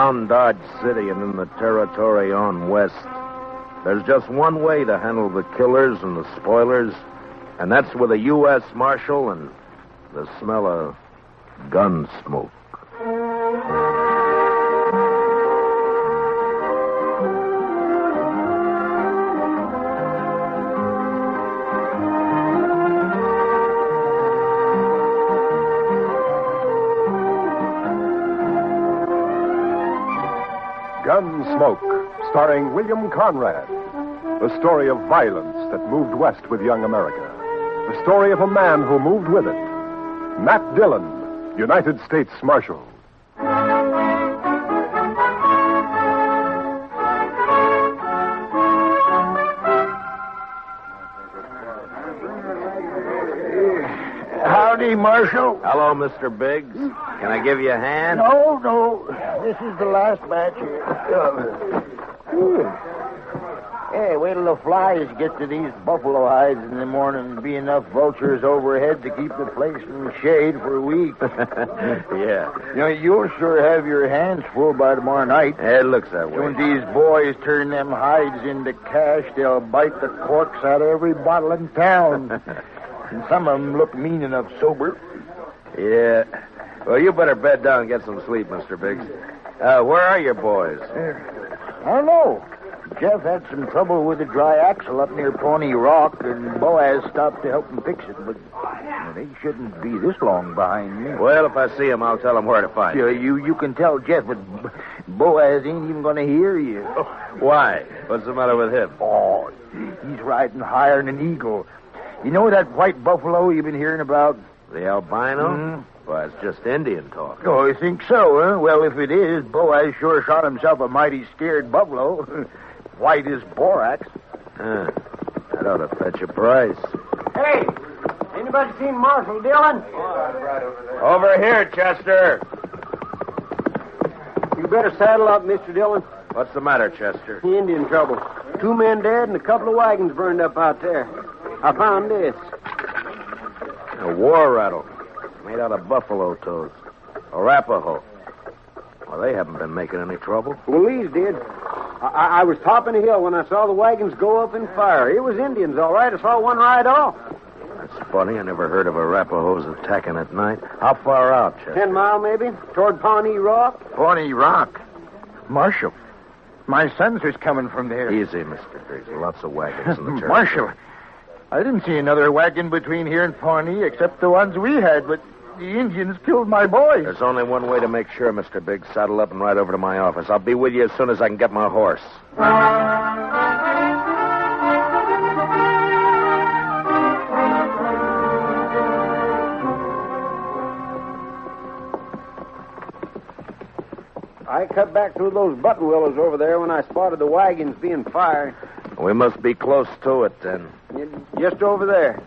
Around Dodge City and in the territory on west, there's just one way to handle the killers and the spoilers, and that's with a U.S. Marshal and the smell of gun smoke. Gunsmoke, starring William Conrad. The story of violence that moved west with young America. The story of a man who moved with it. Matt Dillon, United States Marshal. Howdy, Marshal. Hello, Mr. Biggs. Can I give you a hand? No. This is the last batch here. Hey, wait till the flies get to these buffalo hides in the morning and be enough vultures overhead to keep the place in shade for a week. Yeah. You'll sure have your hands full by tomorrow night. It looks that way. When these boys turn them hides into cash, they'll bite the corks out of every bottle in town. And some of them look mean enough sober. Yeah. Well, you better bed down and get some sleep, Mr. Biggs. Where are your boys? I don't know. Jeff had some trouble with a dry axle up near Pawnee Rock, and Boaz stopped to help him fix it, but they shouldn't be this long behind me. Well, if I see him, I'll tell him where to find you. You can tell Jeff, but Boaz ain't even going to hear you. Why? What's the matter with him? Oh, he's riding higher than an eagle. You know that white buffalo you've been hearing about? The albino? Mm-hmm. Well, it's just Indian talk. Oh, you think so, huh? Well, if it is, Boaz sure shot himself a mighty scared buffalo. White as borax. That ought to fetch a price. Hey, anybody seen Marshal Dillon? Over here, Chester. You better saddle up, Mr. Dillon. What's the matter, Chester? Indian trouble. 2 men dead and a couple of wagons burned up out there. I found this. A war rattle. Made out of buffalo toes. Arapaho. Well, they haven't been making any trouble. Well, these did. I was topping a hill when I saw the wagons go up in fire. It was Indians, all right. I saw one ride off. That's funny. I never heard of Arapahos attacking at night. How far out, Chester? 10 mile, maybe, toward Pawnee Rock. Pawnee Rock? Marshal, my sons was coming from there. Easy, Mr. Biggs. Lots of wagons in the territory. Marshal, I didn't see another wagon between here and Pawnee except the ones we had, but the Indians killed my boys. There's only one way to make sure, Mr. Biggs. Saddle up and ride over to my office. I'll be with you as soon as I can get my horse. I cut back through those button willows over there when I spotted the wagons being fired. We must be close to it, then. Just over there.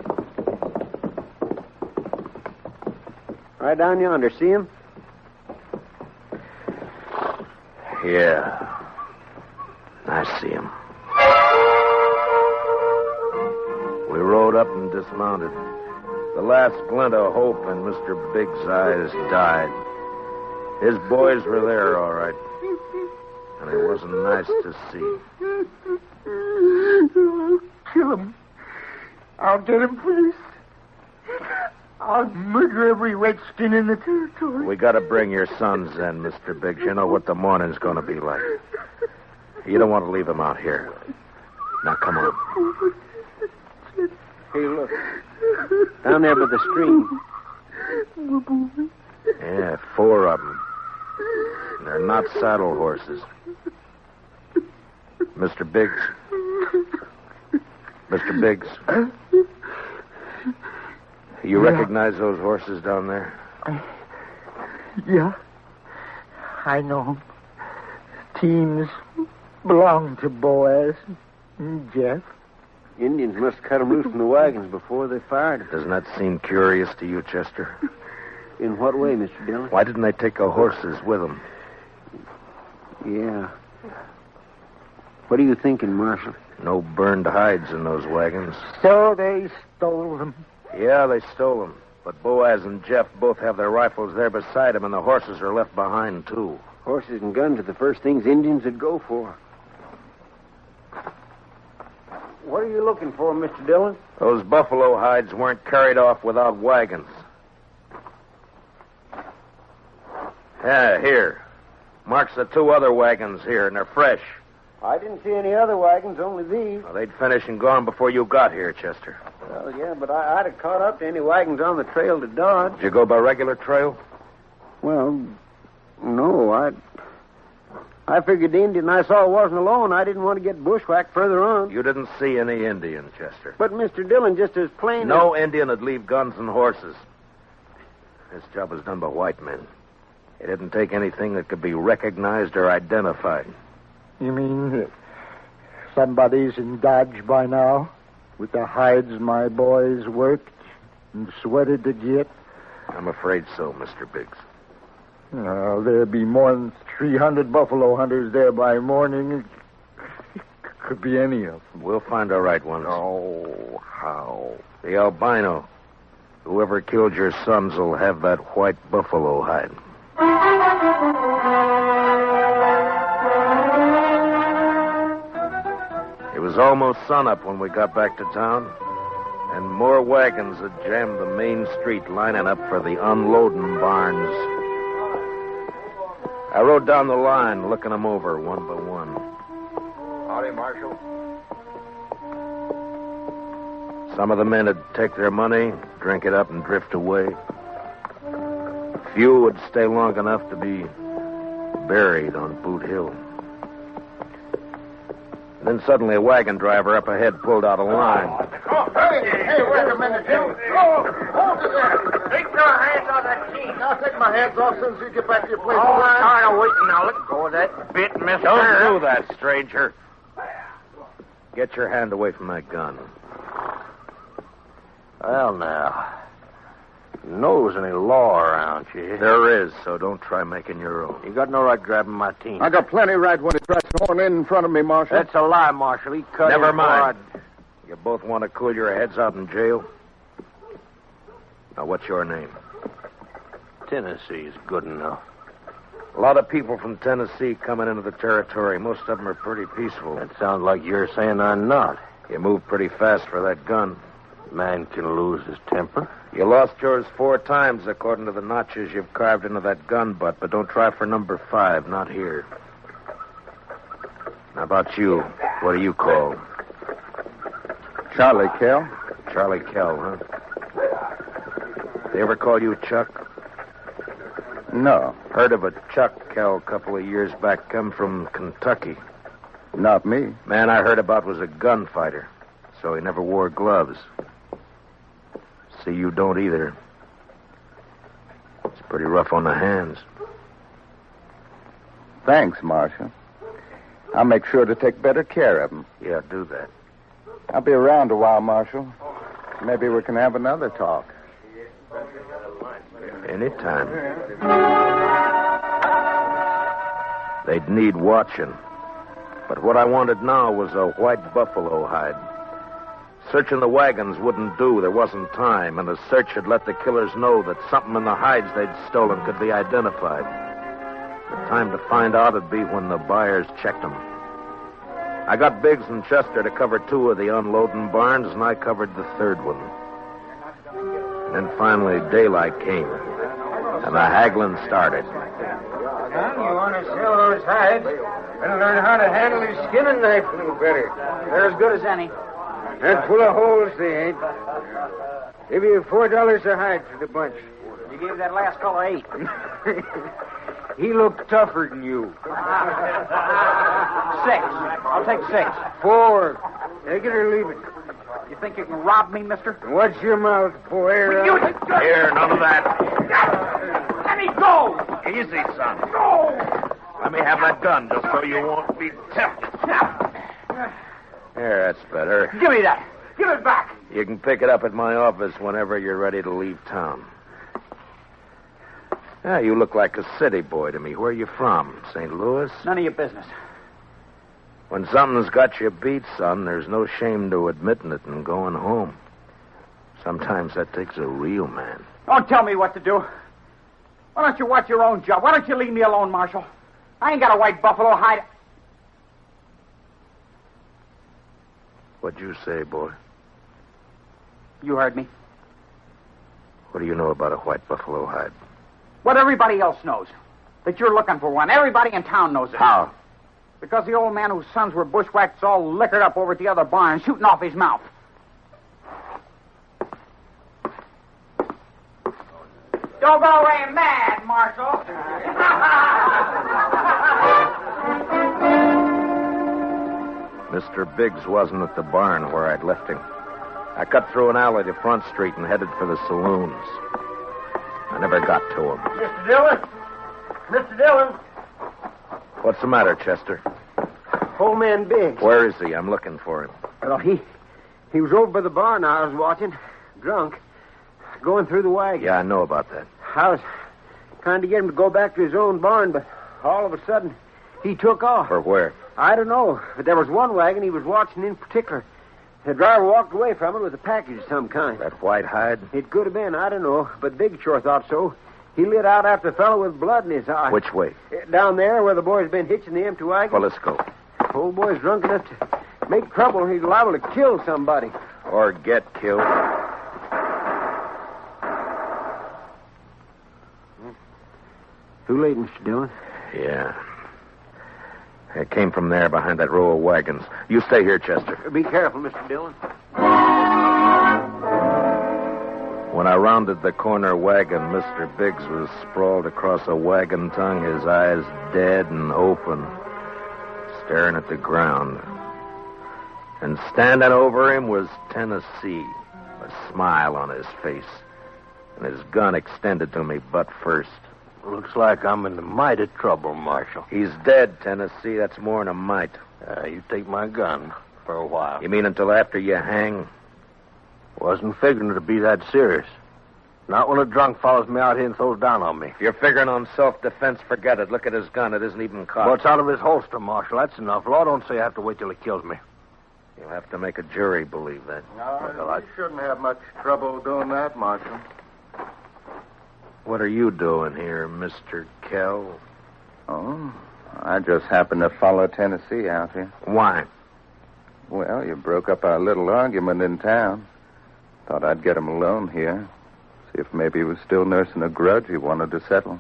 Right down yonder. See him? Yeah. I see him. We rode up and dismounted. The last glint of hope in Mr. Biggs' eyes died. His boys were there, all right. And it wasn't nice to see. Kill him. I'll get him for this. I'll murder every redskin in the territory. We got to bring your sons in, Mr. Biggs. You know what the morning's going to be like. You don't want to leave them out here. Now, come on. Hey, look. Down there by the stream. Yeah, 4 of them. And they're not saddle horses. Mr. Biggs. Mr. Biggs. You recognize those horses down there? Yeah. I know them. Teams belong to Boaz and Jeff. Indians must have cut them loose from the wagons before they fired. Doesn't that seem curious to you, Chester? In what way, Mr. Dillon? Why didn't they take the horses with them? Yeah. What are you thinking, Marshal? No burned hides in those wagons. So they stole them. Yeah, they stole them. But Boaz and Jeff both have their rifles there beside them, and the horses are left behind, too. Horses and guns are the first things Indians would go for. What are you looking for, Mr. Dillon? Those buffalo hides weren't carried off without wagons. Yeah, here. Marks the 2 other wagons here, and they're fresh. I didn't see any other wagons, only these. Well, they'd finished and gone before you got here, Chester. Well, yeah, but I'd have caught up to any wagons on the trail to Dodge. Did you go by regular trail? Well, no, I figured the Indian I saw wasn't alone. I didn't want to get bushwhacked further on. You didn't see any Indian, Chester. But, Mr. Dillon, just as plain No Indian would leave guns and horses. This job was done by white men. It didn't take anything that could be recognized or identified. You mean somebody's in Dodge by now? With the hides my boys worked and sweated to get? I'm afraid so, Mr. Biggs. There'll be more than 300 buffalo hunters there by morning. Could be any of them. We'll find the right ones. Oh, how? The albino. Whoever killed your sons will have that white buffalo hide. It was almost sunup when we got back to town, and more wagons had jammed the main street lining up for the unloading barns. I rode down the line, looking them over one by one. Howdy, Marshal. Some of the men would take their money, drink it up, and drift away. Few would stay long enough to be buried on Boot Hill. Then suddenly a wagon driver up ahead pulled out a line. Hey, wait a minute, Jim. Hold it there. Take your hands off that team. I'll take my hands off as soon as you get back to your place. Oh, tired of waiting. Now let go of that bit, mister. Don't do that, stranger. Get your hand away from that gun. Well, now. Knows any law around you. There is, so don't try making your own. You got no right grabbing my team. I got plenty right when he tries to horn in front of me, Marshal. That's a lie, Marshal. He cut Never in mind. hard. You both want to cool your heads out in jail? Now, what's your name? Tennessee's good enough. A lot of people from Tennessee coming into the territory. Most of them are pretty peaceful. That sounds like you're saying I'm not. You moved pretty fast for that gun. Man can lose his temper. You lost yours 4 times, according to the notches you've carved into that gun butt, but don't try for number 5, not here. How about you? What do you call? Charlie Kell. Charlie Kell, huh? They ever call you Chuck? No, Heard of a Chuck Kell a couple of years back, come from Kentucky. not me. Man I heard about was a gunfighter, so he never wore gloves. See, you don't either. It's pretty rough on the hands. Thanks, Marshal. I'll make sure to take better care of him. Yeah, do that. I'll be around a while, Marshal. Maybe we can have another talk. Anytime. They'd need watching. But what I wanted now was a white buffalo hide. Searching the wagons wouldn't do. There wasn't time, and a search had let the killers know that something in the hides they'd stolen could be identified. The time to find out would be when the buyers checked them. I got Biggs and Chester to cover 2 of the unloading barns, and I covered the 3rd one. And then finally daylight came, and the haggling started. You want to sell those hides? Better learn how to handle your skinning knife a little better. They're as good as any. And full of holes, they ain't. Give you $4 a hide for the bunch. You gave that last fellow 8. He looked tougher than you. 6. I'll take 6. 4. Take it or leave it. You think you can rob me, mister? Watch your mouth, boy. Here, none of that. Let me go! Easy, son. Go! Let me have that gun just so you won't be tempted. There, that's better. Give me that. Give it back. You can pick it up at my office whenever you're ready to leave town. Yeah, you look like a city boy to me. Where are you from? St. Louis? None of your business. When something's got you beat, son, there's no shame to admitting it and going home. Sometimes that takes a real man. Don't tell me what to do. Why don't you watch your own job? Why don't you leave me alone, Marshal? I ain't got a white buffalo hide. What'd you say, boy? You heard me. What do you know about a white buffalo hide? What everybody else knows. That you're looking for one. Everybody in town knows it. How? Because the old man whose sons were bushwhacked all liquored up over at the other barn, shooting off his mouth. Don't go away mad, Marshal. Mr. Biggs wasn't at the barn where I'd left him. I cut through an alley to Front Street and headed for the saloons. I never got to him. Mr. Dillon? Mr. Dillon? What's the matter, Chester? Old man Biggs. Where is he? I'm looking for him. Well, he was over by the barn I was watching, drunk, going through the wagon. Yeah, I know about that. I was trying to get him to go back to his own barn, but all of a sudden, he took off. For where? I don't know, but there was one wagon he was watching in particular. The driver walked away from it with a package of some kind. That white hide? It could have been, I don't know, but Big sure thought so. He lit out after the fellow with blood in his eye. Which way? Down there where the boy's been hitching the empty wagon. Well, let's go. Old boy's drunk enough to make trouble. He's liable to kill somebody. Or get killed. Too late, Mr. Dillon. Yeah. It came from there behind that row of wagons. You stay here, Chester. Be careful, Mr. Dillon. When I rounded the corner wagon, Mr. Biggs was sprawled across a wagon tongue, his eyes dead and open, staring at the ground. And standing over him was Tennessee, a smile on his face, and his gun extended to me butt first. Looks like I'm in the mighty trouble, Marshal. He's dead, Tennessee. That's more than a mite. You take my gun for a while. You mean until after you hang? Wasn't figuring to be that serious. Not when a drunk follows me out here and throws down on me. If you're figuring on self-defense, forget it. Look at his gun. It isn't even cocked. Well, it's out of his holster, Marshal. That's enough. Law don't say I have to wait till he kills me. You'll have to make a jury believe that. No, I shouldn't have much trouble doing that, Marshal. What are you doing here, Mr. Kell? Oh, I just happened to follow Tennessee out here. Why? Well, you broke up our little argument in town. Thought I'd get him alone here. See if maybe he was still nursing a grudge he wanted to settle.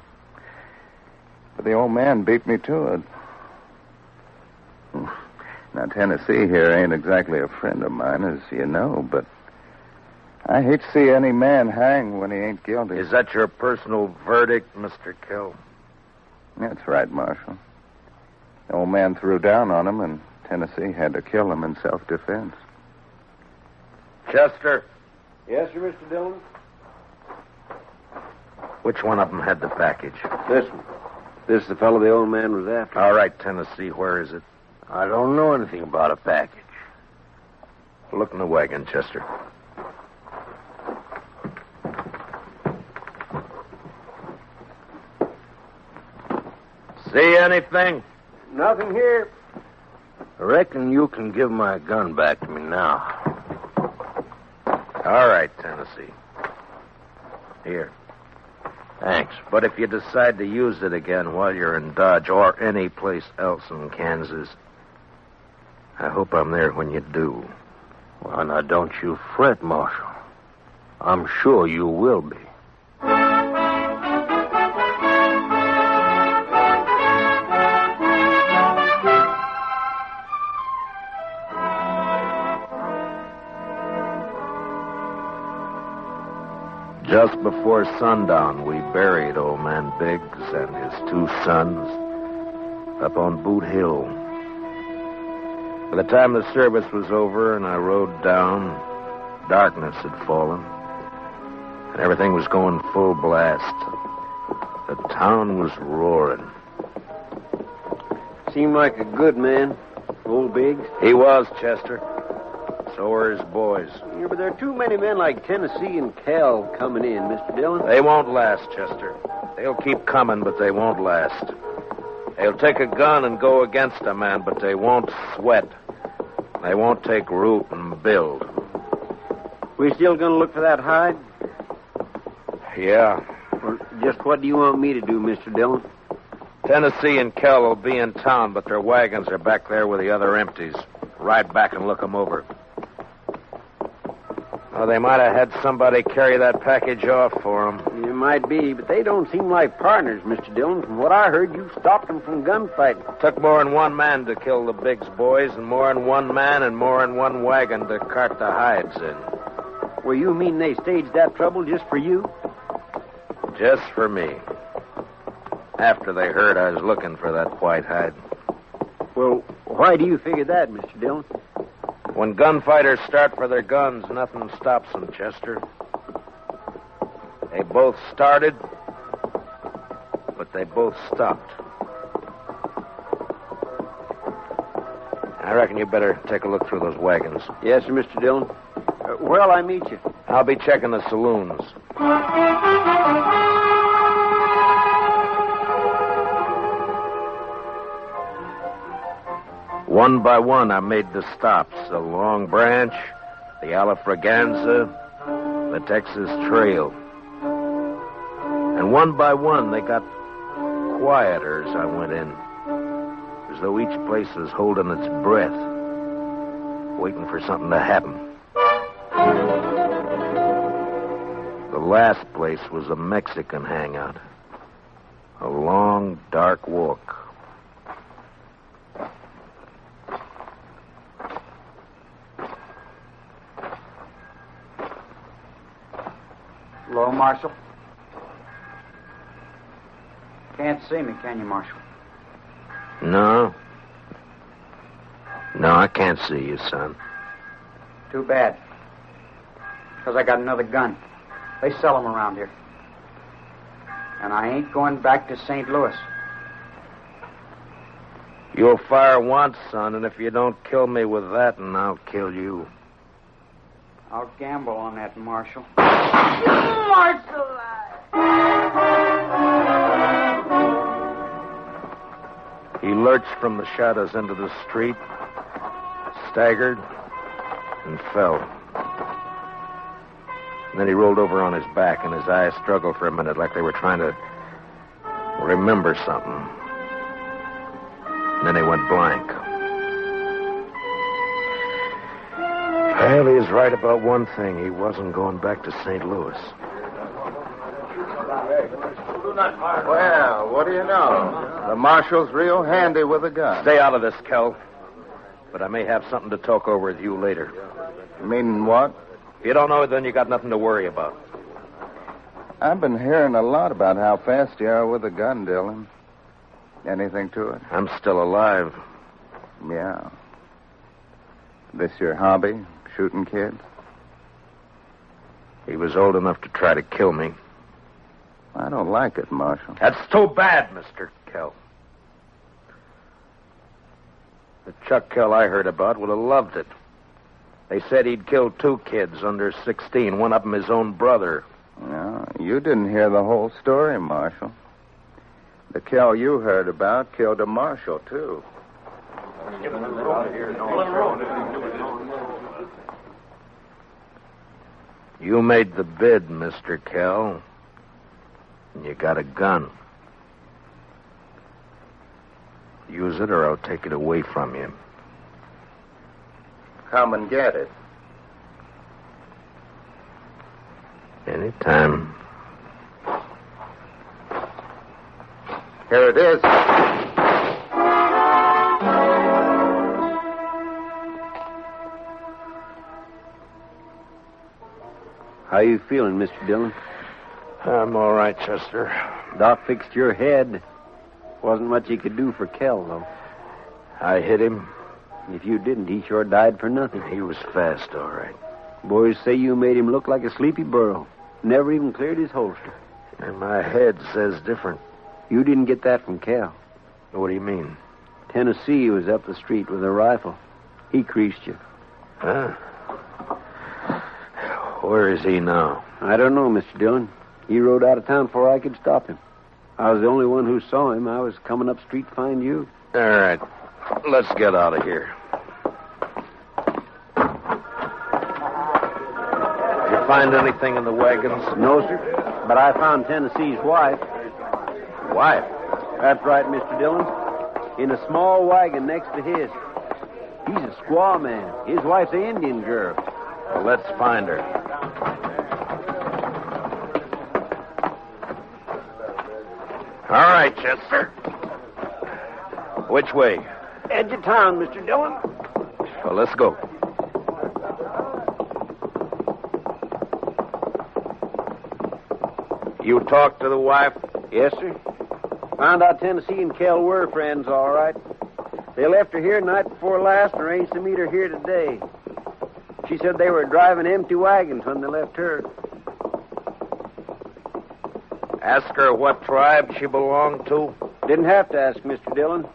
But the old man beat me to it. Now, Tennessee here ain't exactly a friend of mine, as you know, but I hate to see any man hang when he ain't guilty. Is that your personal verdict, Mr. Kell? That's right, Marshal. The old man threw down on him, and Tennessee had to kill him in self-defense. Chester, Yes, sir, Mr. Dillon? which one of them had the package? This one. This is the fellow the old man was after. All right, Tennessee, where is it? I don't know anything about a package. Look in the wagon, Chester. See anything? Nothing here. I reckon you can give my gun back to me now. All right, Tennessee. Here. Thanks. But if you decide to use it again while you're in Dodge or any place else in Kansas, I hope I'm there when you do. Well, now, don't you fret, Marshal. I'm sure you will be. Just before sundown, we buried old man Biggs and his two sons up on Boot Hill. By the time the service was over and I rode down, darkness had fallen, and everything was going full blast. The town was roaring. Seemed like a good man, old Biggs. He was, Chester. So were his boys. Yeah, but there are too many men like Tennessee and Cal coming in, Mr. Dillon. They won't last, Chester. They'll keep coming, but they won't last. They'll take a gun and go against a man, but they won't sweat. They won't take root and build. We still going to look for that hide? Yeah. Or just what do you want me to do, Mr. Dillon? Tennessee and Kell will be in town, but their wagons are back there with the other empties. Ride back and look them over. Oh, they might have had somebody carry that package off for them. You might be, but they don't seem like partners, Mr. Dillon. From what I heard, you stopped them from gunfighting. Took more than one man to kill the Biggs boys, and more than one man and more than one wagon to cart the hides in. Well, you mean they staged that trouble just for you? Just for me. After they heard I was looking for that white hide. Well, why do you figure that, Mr. Dillon? When gunfighters start for their guns, nothing stops them, Chester. They both started, but they both stopped. I reckon you better take a look through those wagons. Yes, sir, Mr. Dillon. Where'll I meet you? I'll be checking the saloons. One by one, I made the stops. The Long Branch, the Alafraganza, the Texas Trail. And one by one, they got quieter as I went in. As though each place was holding its breath, waiting for something to happen. The last place was a Mexican hangout. A long, dark walk. Hello, Marshal. Can't see me, can you, Marshal? No. No, I can't see you, son. Too bad. Because I got another gun. They sell them around here. And I ain't going back to St. Louis. You'll fire once, son, and if you don't kill me with that, and I'll kill you. I'll gamble on that, Marshal. Marshal! He lurched from the shadows into the street, staggered, and fell. And then he rolled over on his back, and his eyes struggled for a minute like they were trying to remember something. And then he went blank. Well, he was right about one thing. He wasn't going back to St. Louis. Well, what do you know? The marshal's real handy with a gun. Stay out of this, Kell. But I may have something to talk over with you later. Meaning what? If you don't know, then you got nothing to worry about. I've been hearing a lot about how fast you are with a gun, Dillon. Anything to it? I'm still alive. Yeah. This your hobby, shooting kids? He was old enough to try to kill me. I don't like it, Marshal. That's too bad, Mr. Kell. The Chuck Kell I heard about would have loved it. They said he'd killed 2 kids under 16, one of them his own brother. No, you didn't hear the whole story, Marshal. The Kell you heard about killed a marshal, too. You made the bid, Mr. Kell. And you got a gun. Use it or I'll take it away from you. Come and get it. Anytime. Here it is. How you feeling, Mr. Dillon? I'm all right, Chester. Doc fixed your head. Wasn't much he could do for Kell, though. I hit him. If you didn't, he sure died for nothing. He was fast, all right. Boys say you made him look like a sleepy burro. Never even cleared his holster. And my head says different. You didn't get that from Kell. What do you mean? Tennessee was up the street with a rifle. He creased you. Huh? Where is he now? I don't know, Mr. Dillon. He rode out of town before I could stop him. I was the only one who saw him. I was coming up street to find you. All right. Let's get out of here. Did you find anything in the wagons? No, sir. But I found Tennessee's wife. Wife? That's right, Mr. Dillon. In a small wagon next to his. He's a squaw man. His wife's an Indian girl. Well, let's find her. All right, Chester. Which way? Edge of town, Mr. Dillon. Well, let's go. You talked to the wife? Yes, sir. Found out Tennessee and Kell were friends, all right. They left her here night before last and arranged to meet her here today. She said they were driving empty wagons when they left her. Ask her what tribe she belonged to? Didn't have to ask, Mr. Dillon.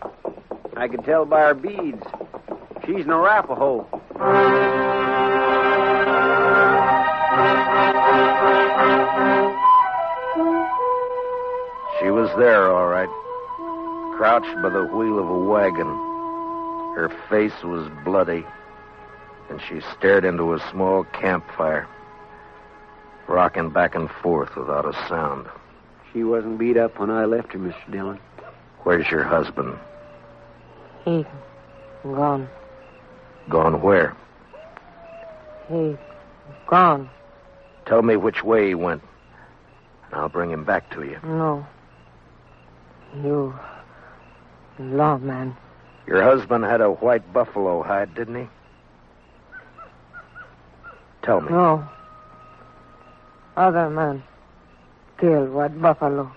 I could tell by her beads. She's an Arapaho. She was there, all right. Crouched by the wheel of a wagon. Her face was bloody, and she stared into a small campfire, rocking back and forth without a sound. She wasn't beat up when I left her, Mr. Dillon. Where's your husband? He gone. Gone where? He gone. Tell me which way he went, and I'll bring him back to you. No. You lawman. Your husband had a white buffalo hide, didn't he? Tell me. No. Other man killed white buffalo.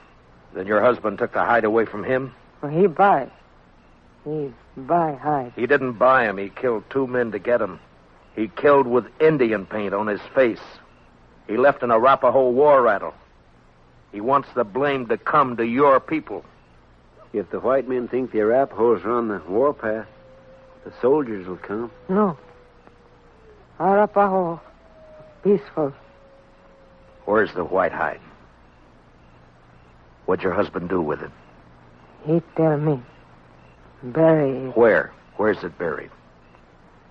Then your husband took the hide away from him? He buy. He buy hide. He didn't buy him. He killed 2 men to get him. He killed with Indian paint on his face. He left an Arapaho war rattle. He wants the blame to come to your people. If the white men think the Arapahoes are on the warpath, the soldiers will come. No. Arapaho peaceful. Where's the white hide? What'd your husband do with it? He tell me. Bury it. Where? Where's it buried?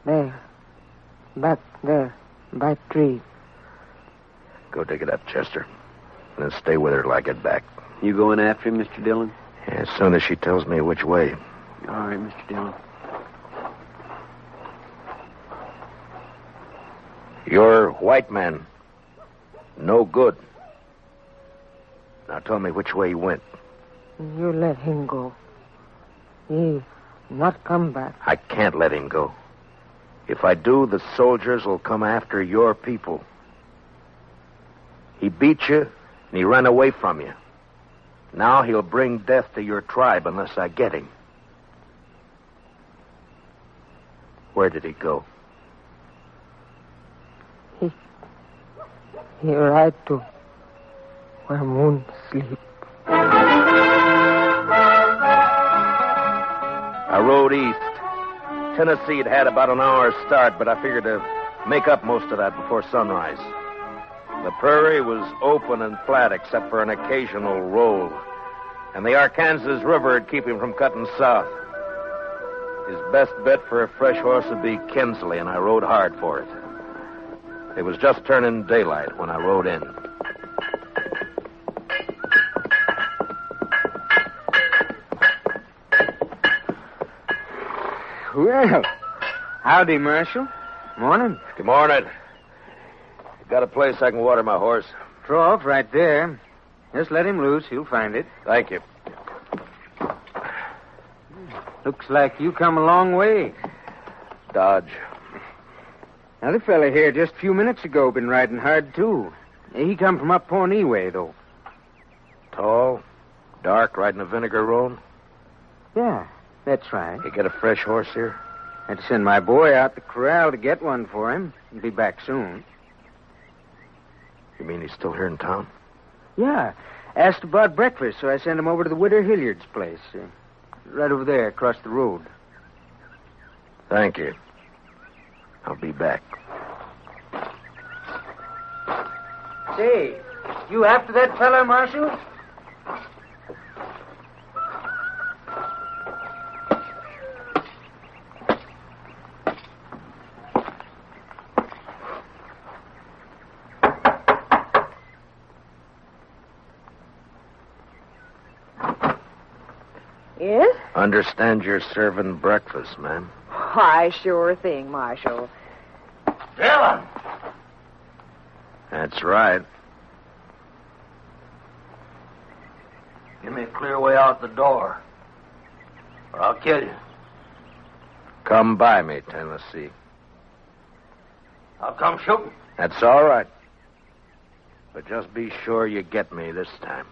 There. Back there. By tree. Go dig it up, Chester. And then stay with her till I get back. You going after him, Mr. Dillon? As soon as she tells me which way. All right, Mr. Dillon. You're white man. No good. Now tell me which way he went. You let him go. He not come back. I can't let him go. If I do, the soldiers will come after your people. He beat you, and he ran away from you. Now he'll bring death to your tribe unless I get him. Where did he go? He ride to where moon sleep. I rode east. Tennessee had about an hour's start, but I figured to make up most of that before sunrise. The prairie was open and flat except for an occasional roll, and the Arkansas River would keep him from cutting south. His best bet for a fresh horse would be Kinsley, and I rode hard for it. It was just turning daylight when I rode in. Well, howdy, Marshal. Morning. Good morning. Got a place I can water my horse? Trough right there. Just let him loose. He'll find it. Thank you. Looks like you come a long way. Dodge. Another fella here just a few minutes ago been riding hard, too. He come from up Pawnee way, though. Tall, dark, riding a vinegar roan? Yeah, that's right. You get a fresh horse here? Had to send my boy out the corral to get one for him. He'll be back soon. You mean he's still here in town? Yeah. Asked about breakfast, so I sent him over to the Widder Hilliard's place. Right over there, across the road. Thank you. I'll be back. Say, you after that fella, Marshal? Yes? Understand you're serving breakfast, ma'am. Why, sure thing, Marshal. Dillon! That's right. Give me a clear way out the door, or I'll kill you. Come by me, Tennessee. I'll come shooting. That's all right. But just be sure you get me this time.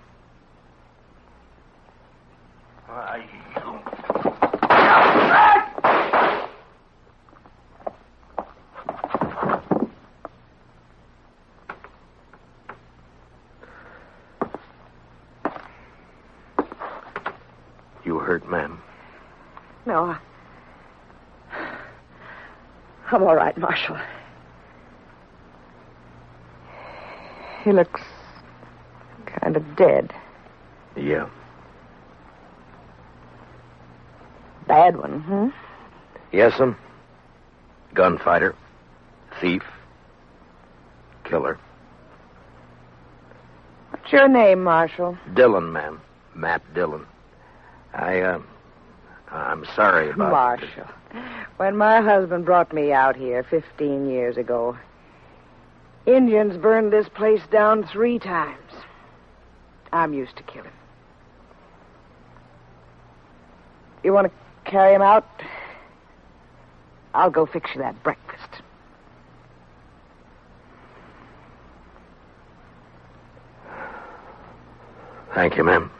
You hurt, ma'am? No, I'm all right, Marshal. He looks kind of dead. Yeah. Bad one, huh? Yes'm. Gunfighter. Thief. Killer. What's your name, Marshal? Dillon, ma'am. Matt Dillon. I'm sorry about Marshal. When my husband brought me out here 15 years ago, Indians burned this place down 3 times. I'm used to killing. You want to carry him out? I'll go fix you that breakfast. Thank you, ma'am.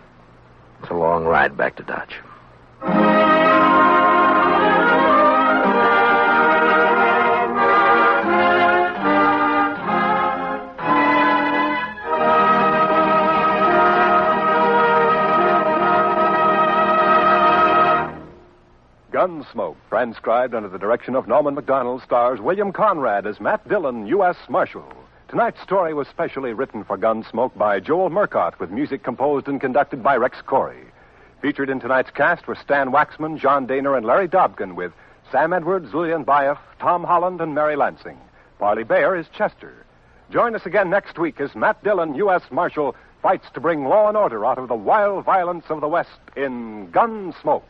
It's a long ride back to Dodge. Gunsmoke, transcribed under the direction of Norman MacDonald, stars William Conrad as Matt Dillon, U.S. Marshal. Tonight's story was specially written for Gunsmoke by Joel Murcott, with music composed and conducted by Rex Corey. Featured in tonight's cast were Stan Waxman, John Daner, and Larry Dobkin, with Sam Edwards, Lillian Baeff, Tom Holland, and Mary Lansing. Parley Bayer is Chester. Join us again next week as Matt Dillon, U.S. Marshal, fights to bring law and order out of the wild violence of the West in Gunsmoke.